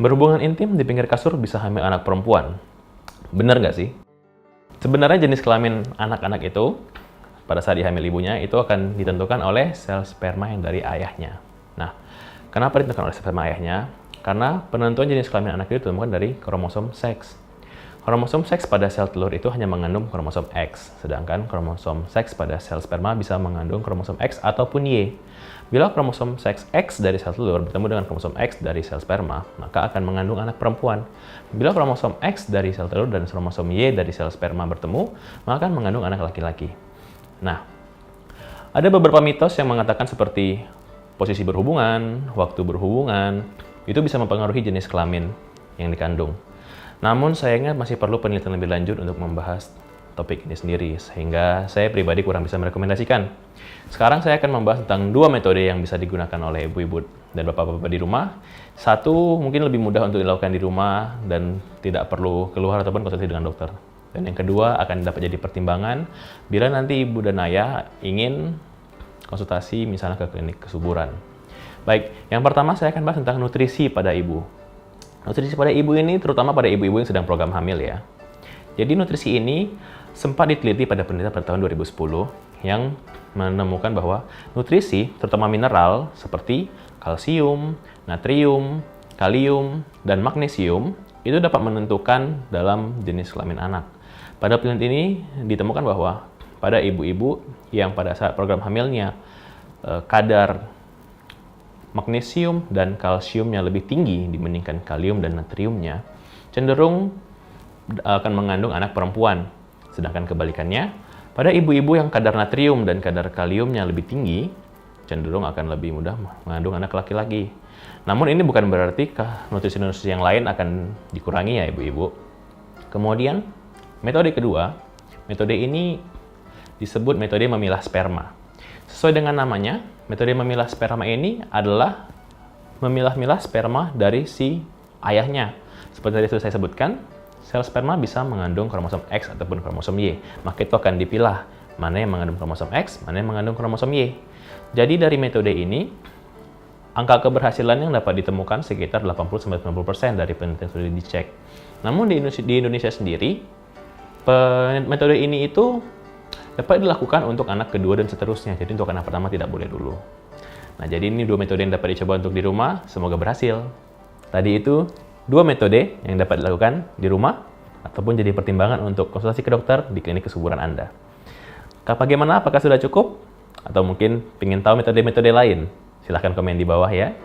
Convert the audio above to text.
Berhubungan intim di pinggir kasur bisa hamil anak perempuan. Bener nggak sih? Sebenarnya jenis kelamin anak-anak itu, pada saat dihamil ibunya, itu akan ditentukan oleh sel sperma yang dari ayahnya. Nah, kenapa ditentukan oleh sperma ayahnya? Karena penentuan jenis kelamin anak itu ditemukan dari kromosom seks. Kromosom seks pada sel telur itu hanya mengandung kromosom X, sedangkan kromosom seks pada sel sperma bisa mengandung kromosom X ataupun Y. Bila kromosom seks X dari sel telur bertemu dengan kromosom X dari sel sperma, maka akan mengandung anak perempuan. Bila kromosom X dari sel telur dan kromosom Y dari sel sperma bertemu, maka akan mengandung anak laki-laki. Nah, ada beberapa mitos yang mengatakan seperti posisi berhubungan, waktu berhubungan, itu bisa mempengaruhi jenis kelamin yang dikandung. Namun sayangnya masih perlu penelitian lebih lanjut untuk membahas topik ini sendiri, sehingga saya pribadi kurang bisa merekomendasikan. Sekarang saya akan membahas tentang dua metode yang bisa digunakan oleh ibu-ibu dan bapak-bapak di rumah. Satu mungkin lebih mudah untuk dilakukan di rumah dan tidak perlu keluar ataupun konsultasi dengan dokter. Dan yang kedua akan dapat jadi pertimbangan bila nanti ibu dan ayah ingin konsultasi misalnya ke klinik kesuburan. Baik, yang pertama saya akan bahas tentang nutrisi pada ibu. Nutrisi pada ibu ini terutama pada ibu-ibu yang sedang program hamil ya. Jadi nutrisi ini sempat diteliti pada penelitian pada tahun 2010 yang menemukan bahwa nutrisi terutama mineral seperti kalsium, natrium, kalium, dan magnesium itu dapat menentukan dalam jenis kelamin anak. Pada penelitian ini ditemukan bahwa pada ibu-ibu yang pada saat program hamilnya kadar magnesium dan kalsiumnya lebih tinggi dibandingkan kalium dan natriumnya, cenderung akan mengandung anak perempuan. Sedangkan kebalikannya, pada ibu-ibu yang kadar natrium dan kadar kaliumnya lebih tinggi, cenderung akan lebih mudah mengandung anak laki-laki. Namun ini bukan berarti nutrisi-nutrisi yang lain akan dikurangi ya ibu-ibu. Kemudian, metode kedua, metode ini disebut metode memilah sperma. Sesuai dengan namanya, metode memilah sperma ini adalah memilah-milah sperma dari si ayahnya. Seperti tadi sudah saya sebutkan, sel sperma bisa mengandung kromosom X ataupun kromosom Y. Maka itu akan dipilah mana yang mengandung kromosom X, mana yang mengandung kromosom Y. Jadi dari metode ini, angka keberhasilan yang dapat ditemukan sekitar 80-90% dari penelitian sudah dicek. Namun di Indonesia sendiri, metode ini itu dapat dilakukan untuk anak kedua dan seterusnya. Jadi untuk anak pertama tidak boleh dulu. Nah, jadi ini dua metode yang dapat dicoba untuk di rumah. Semoga berhasil. Tadi itu dua metode yang dapat dilakukan di rumah ataupun jadi pertimbangan untuk konsultasi ke dokter di klinik kesuburan Anda. Bagaimana? Apakah sudah cukup? Atau mungkin ingin tahu metode-metode lain? Silahkan komen di bawah ya.